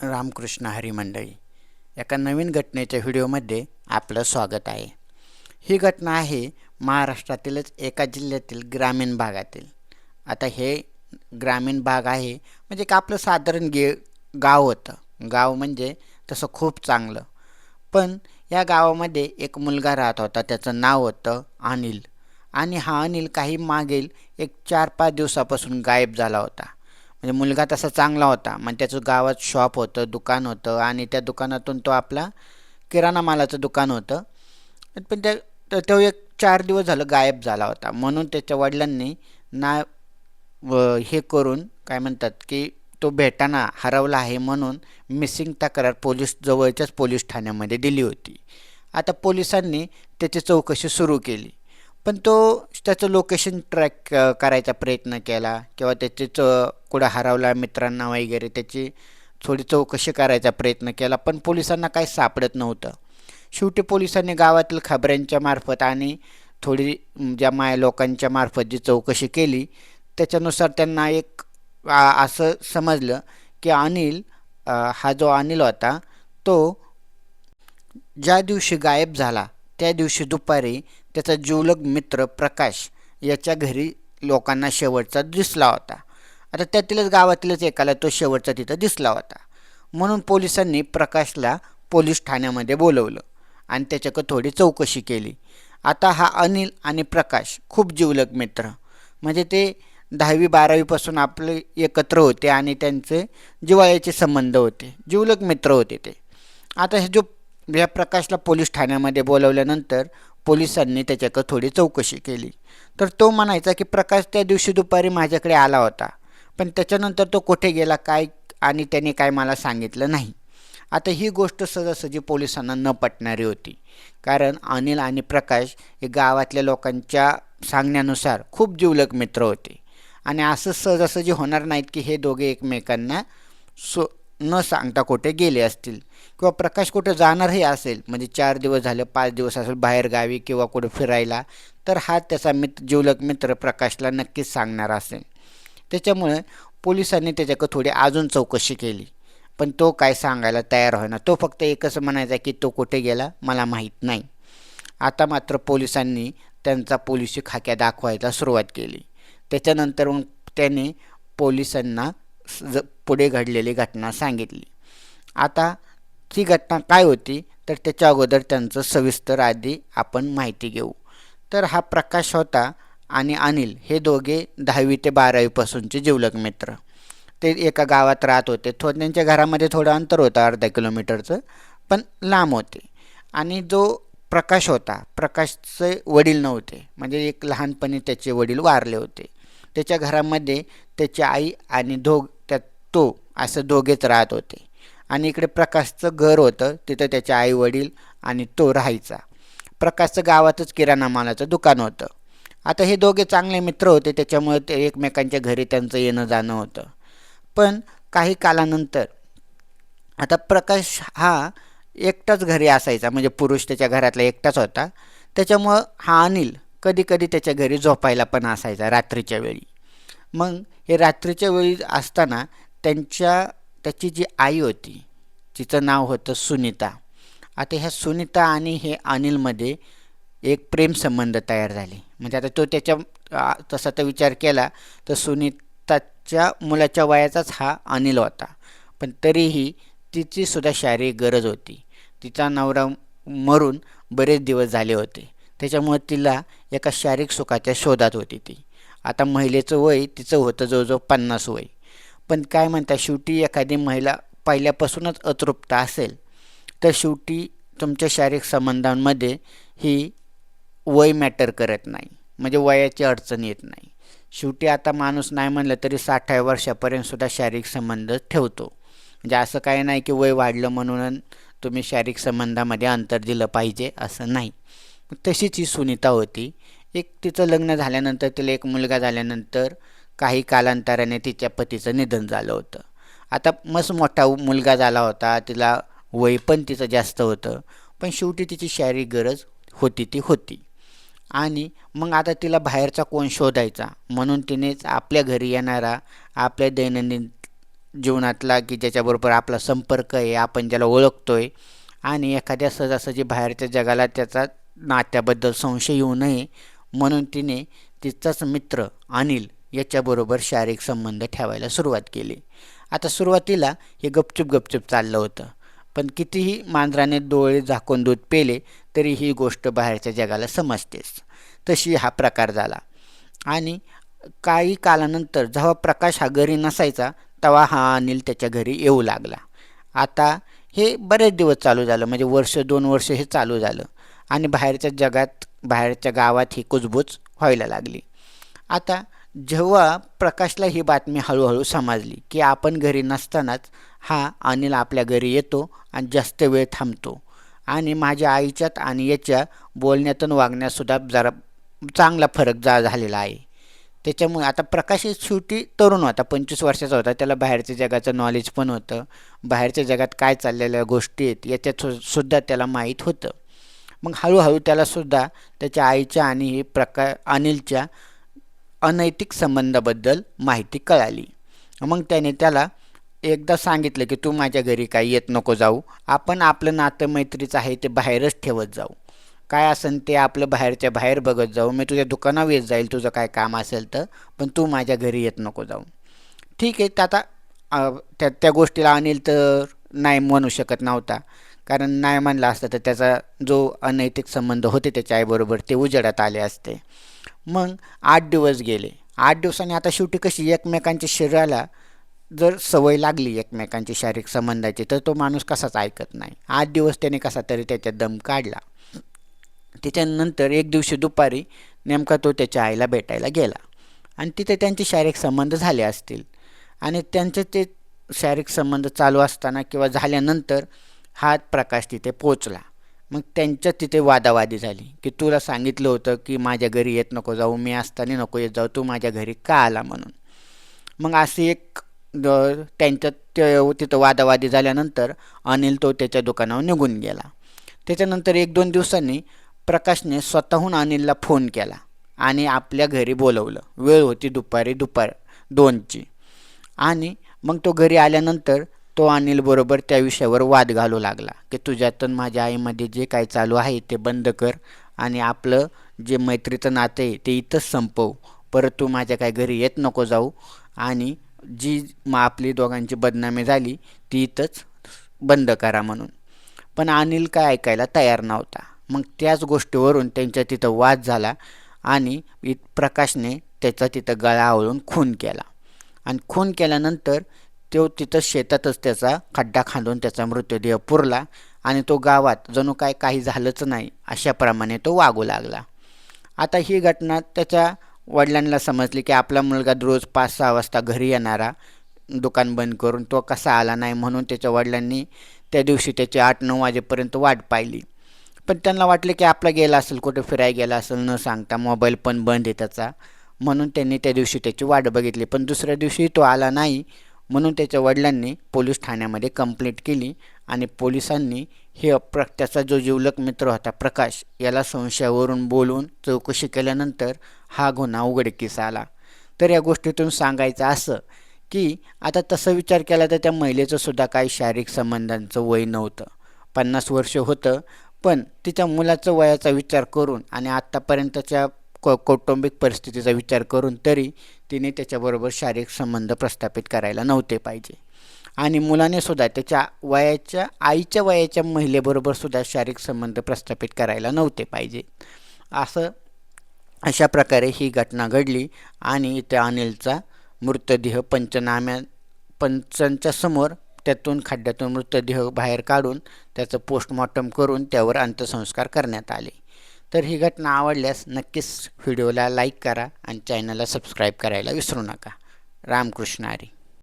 रामकृष्ण हरी मंडळी, एका नवीन घटनेच्या व्हिडिओमध्ये आपलं स्वागत आहे। ही घटना आहे महाराष्ट्रातीलच एका जिल्ह्यातील ग्रामीण भागातील। आता हे ग्रामीण भाग आहे म्हणजे का आपलं साधारण गाव होतं। गाव म्हणजे तसं खूप चांगलं, पण या गावामध्ये एक मुलगा राहत होता, त्याचं नाव होतं अनिल। आणि हा अनिल काही मागील एक 4-5 दिवसापासून गायब झाला होता। म्हणजे मुलगा तसा चांगला होता, मग त्याचं गावात शॉप होतं, दुकान होतं आणि त्या दुकानातून तो आपला किराणा मालाचं दुकान होतं। पण तो एक 4 दिवस झालं गायब झाला होता, म्हणून त्याच्या वडिलांनी ना हे करून काय म्हणतात की तो भेटाना हरवला आहे म्हणून मिसिंग तक्रार जवळच्याच पोलीस ठाण्यामध्ये दिली होती। आता पोलिसांनी त्याची चौकशी सुरू केली, पण त्याचं लोकेशन ट्रॅक करायचा प्रयत्न केला किंवा त्याचे कुठं हरवला मित्रांना वगैरे त्याची थोडी चौकशी करायचा प्रयत्न केला, पण पोलिसांना काही सापडत नव्हतं। शेवटी पोलिसांनी गावातील खबऱ्यांच्या मार्फत आणि थोडी ज्या लोकांच्या मार्फत जी चौकशी केली, त्याच्यानुसार त्यांना एक असं समजलं की हा जो अनिल होता तो ज्या दिवशी गायब झाला त्या दिवशी दुपारी त्याचा जिवलग मित्र प्रकाश याच्या घरी लोकांना शेवटचा दिसला होता। आता त्यातीलच गावातीलच एकाला तो शेवटचा तिथं दिसला होता, म्हणून पोलिसांनी प्रकाशला पोलीस ठाण्यामध्ये बोलवलं आणि त्याच्याकडे थोडी चौकशी केली। आता हा अनिल आणि प्रकाश खूप जिवलग मित्र, म्हणजे ते 10वी-12वी पासून आपले एकत्र होते आणि त्यांचे जिव्हाळ्याचे संबंध होते, जिवलग मित्र होते ते। आता या प्रकाशला पोलीस ठाण्यामध्ये बोलवल्यानंतर पोलिसांनी त्याच्याकडे थोडी चौकशी केली, तर तो म्हणायचा की प्रकाश त्या दिवशी दुपारी माझ्याकडे आला होता, पण त्याच्यानंतर तो कुठे गेला काय आणि त्याने काय मला सांगितलं नाही। आता ही गोष्ट सहजासहजी पोलिसांना न पटणारी होती, कारण अनिल आणि प्रकाश हे गावातल्या लोकांच्या सांगण्यानुसार खूप जिवलग मित्र होते आणि असं सहजासहजी होणार नाहीत की हे दोघे एकमेकांना न सांगता कुठे गेले असतील किंवा प्रकाश कुठे जाणारही असेल, म्हणजे 4 दिवस झाले 5 दिवस असेल बाहेर गावी किंवा कुठे फिरायला, तर हा त्याचा जिवलग मित्र प्रकाशला नक्कीच सांगणार असेल। त्याच्यामुळे पोलिसांनी त्याच्याकडे थोडी अजून चौकशी केली, पण तो काय सांगायला तयार होईना। तो फक्त एकच म्हणायचा की तो कुठे गेला मला माहीत नाही। आता मात्र पोलिसांनी त्यांचा पोलिसी खाक्या दाखवायला सुरुवात केली। त्याच्यानंतर मग त्याने पोलिसांना पुढे घडलेली घटना सांगितली। आता ती घटना काय होती तर त्याच्या अगोदर त्यांचं सविस्तर आधी आपण माहिती घेऊ। तर हा प्रकाश होता आणि अनिल हे दोघे 10वी ते 12वी पासूनचे जिवलग मित्र। ते एका गावात राहत होते, त्यांच्या घरामध्ये थोडं अंतर होतं अर्धा किलोमीटरचं, पण लांब होते। आणि जो प्रकाश होता, प्रकाशचे वडील नव्हते, म्हणजे एक लहानपणी त्याचे वडील वारले होते। त्याच्या घरामध्ये त्याची आई आणि तो असं दोघेच राहत होते आणि इकडे प्रकाशचं घर होतं, तिथं त्याचे आई वडील आणि तो राहायचा। प्रकाशचं गावातच किराणा मालाचं दुकान होतं। आता हे दोघे चांगले मित्र होते, त्याच्यामुळे ते एकमेकांच्या घरी त्यांचं येणं जाणं होतं। पण काही कालानंतर आता प्रकाश हा एकटाच घरी असायचा, म्हणजे पुरुष त्याच्या घरातला एकटाच होता, त्याच्यामुळं हा अनिल कधी कधी त्याच्या घरी झोपायला पण असायचा रात्रीच्या वेळी। मग हे रात्रीच्या वेळी असताना त्याची जी आई होती तिचं नाव होतं सुनीता। आता ह्या सुनीता आणि हे अनिलमध्ये एक प्रेम संबंध तयार झाले। म्हणजे आता तो तसा तर विचार केला तर सुनीताच्या मुलाच्या वयाचाच हा अनिल होता, पण तरीही तिची सुद्धा शारीरिक गरज होती। तिचा नवरा मरून बरेच दिवस झाले होते, त्याच्यामुळे तिला एका शारीरिक सुखाच्या शोधात होती ती। आता महिलेचं वय तिचं होतं जवळजवळ 50 वय, पण काय म्हणतात शेवटी एखादी महिला पहिल्यापासूनच अतृप्त असेल तर शेवटी तुमच्या शारीरिक संबंधांमध्ये ही वय मॅटर करत नाही, म्हणजे वयाची अडचण येत नाही। शेवटी आता माणूस नाही म्हणलं तरी 60व्या वर्षापर्यंत सुद्धा शारीरिक संबंध ठेवतो, म्हणजे असं काही नाही की वय वाढलं म्हणून तुम्ही शारीरिक संबंधामध्ये अंतर दिलं पाहिजे असं नाही। तशीच ही सुनीता होती। तिचं लग्न झाल्यानंतर तिला एक मुलगा झाल्यानंतर काही कालांतराने तिच्या पतीचं निधन झालं होतं। आता मस्त मोठा मुलगा झाला होता, तिला वय पण तिचं जास्त होतं, पण शेवटी तिची शारीरिक गरज होती ती होती। आणि मग आता तिला बाहेरचा कोण शोधायचा, म्हणून तिनेच आपल्या घरी येणारा आपल्या दैनंदिन जीवनातला की ज्याच्याबरोबर आपला संपर्क आहे, आपण ज्याला ओळखतोय आणि एखाद्या सहजासहजी बाहेरच्या जगाला त्याचा नात्याबद्दल संशय येऊ नये म्हणून तिने तिचाच मित्र अनिल याच्याबरोबर शारीरिक संबंध ठेवायला सुरुवात केली. आता सुरुवातीला हे गपचूप चाललं होतं, पण कितीही मांजराने डोळे झाकून दूध पेले तरी ही गोष्ट बाहेरच्या जगाला समजतेच. तशी हा प्रकार झाला आणि काही कालानंतर जेव्हा प्रकाश हा घरी नसायचा तेव्हा हा अनिल त्याच्या घरी येऊ लागला. आता हे बरेच दिवस चालू झालं, म्हणजे वर्ष 2 वर्ष हे चालू झालं आणि बाहेरच्या जगात बाहेरच्या गावात ही कुजबूज व्हायला लागली. आता जेव्हा प्रकाशला ही बातमी हळूहळू समजली की आपण घरी नसतानाच हा अनिल आपल्या घरी येतो आणि जास्त वेळ थांबतो आणि माझ्या आईच्यात आणि याच्या बोलण्यातून वागण्यातसुद्धा जरा चांगला फरक झालेला आहे. त्याच्यामुळे आता प्रकाश शेवटी तरुण होता, 25 वर्षाचा होता, त्याला बाहेरच्या जगाचं नॉलेज पण होतं, बाहेरच्या जगात काय चाललेल्या गोष्टी आहेत याच्यात सुद्धा त्याला माहीत होतं. मग हळूहळू त्यालासुद्धा त्याच्या आईच्या आणि अनिलच्या अनैतिक संबंधाबद्दल माहिती कळाली. मग त्याने त्याला एकदा सांगितलं की तू माझ्या घरी काही येत नको जाऊ, आपण आपलं नातं मैत्रीचं आहे ते बाहेरच ठेवत जाऊ, काय असेल ते आपलं बाहेरच्या बाहेर बघत जाऊ, मी तुझ्या दुकानावर येत जाईल तुझं काय काम असेल तर, पण तू माझ्या घरी येत नको जाऊ. ठीक आहे. तर आता त्या गोष्टीला अनिल तर नाही म्हणू शकत नव्हता, कारण नाही म्हणला असता तर त्याचा जो अनैतिक संबंध होते त्याच्या आईबरोबर ते उजेडात आले असते. मग 8 दिवस गेले. 8 दिवसांनी आता शेवटी कशी एकमेकांच्या शरीराला जर सवय लागली एकमेकांची शारीरिक संबंधाची तर तो माणूस कसाच ऐकत नाही. 8 दिवस त्याने कसा तरी त्याच्यात दम काढला. त्याच्यानंतर एक दिवशी दुपारी नेमका तो त्याच्या आईला भेटायला गेला आणि तिथे त्यांचे शारीरिक संबंध झाले असतील आणि त्यांचे ते शारीरिक संबंध चालू असताना किंवा झाल्यानंतर हा प्रकाश तिथे पोचला. मग त्यांच्यात तिथे वादावादी झाली की तुला सांगितलं होतं की माझ्या घरी येत नको जाऊ, मी असताना नको येत जाऊ, तू माझ्या घरी का आला म्हणून. मग अशी एक त्यांच्यात तिथं वादावादी झाल्यानंतर अनिल तो त्याच्या दुकानावर निघून गेला. त्याच्यानंतर 1-2 दिवसांनी प्रकाशने स्वतःहून अनिलला फोन केला आणि आपल्या घरी बोलवलं. वेळ होती दुपारी 2ची आणि मग तो घरी आल्यानंतर तो अनिल बरोबर त्या विषयावर वाद घालू लागला की तुझ्यात माझ्या आईमध्ये जे काय चालू आहे ते बंद कर आणि आपलं जे मैत्रीचं नातं आहे ते इथंच संपव, परत तू माझ्या काय घरी येत नको जाऊ आणि जी आपली दोघांची बदनामी झाली ती इथंच बंद करा म्हणून. पण अनिल काय ऐकायला तयार नव्हता. मग त्याच गोष्टीवरून त्यांच्या तिथं वाद झाला आणि प्रकाशने त्याचा तिथं गळा आवळून खून केला आणि खून केल्यानंतर तो तिथं शेतातच त्याचा खड्डा खांदून त्याचा मृतदेह पुरला आणि तो गावात जणू काय काही झालंच नाही अशाप्रमाणे तो वागू लागला. आता ही घटना त्याच्या वडिलांना समजली की आपला मुलगा रोज 5-6 वाजता घरी येणारा दुकान बंद करून तो कसा आला नाही, म्हणून त्याच्या वडिलांनी त्या दिवशी त्याची 8-9 वाजेपर्यंत वाट पाहिली. पण त्यांना वाटलं की आपला गेला असेल, कुठे फिरायला गेला असेल न सांगता, मोबाईल पण बंद आहे त्याचा, म्हणून त्यांनी त्या दिवशी त्याची वाट बघितली. पण दुसऱ्या दिवशी तो आला नाही म्हणून त्याच्या वडिलांनी पोलीस ठाण्यामध्ये कंप्लेंट केली आणि पोलिसांनी त्याचा जो जिवलग मित्र होता प्रकाश याला संशयावरून बोलून चौकशी केल्यानंतर हा गुन्हा उघडकीस आला. तर या गोष्टीतून सांगायचं असं की आता तसं विचार केला तर त्या महिलेचं सुद्धा काही शारीरिक संबंधांचं वय नव्हतं, 50 वर्ष होतं, पण तिच्या मुलाचं वयाचा विचार करून आणि आत्तापर्यंतच्या कौटुंबिक परिस्थितीचा विचार करून तरी तिने त्याच्याबरोबर शारीरिक संबंध प्रस्थापित करायला नव्हते पाहिजे आणि मुलाने सुद्धा त्याच्या आईच्या वयाच्या महिलेबरोबर सुद्धा शारीरिक संबंध प्रस्थापित करायला नव्हते पाहिजे. अशा प्रकारे ही घटना घडली आणि इथे अनिलचा मृतदेह पंचांच्या समोर त्यातून खड्ड्यातून मृतदेह बाहेर काढून त्याचं पोस्टमॉर्टम करून त्यावर अंत्यसंस्कार करण्यात आले. तर ही घटना आवडल्यास नक्कीच व्हिडिओला लाईक करा आणि चॅनलला सबस्क्राईब करायला विसरू नका. रामकृष्ण हरी.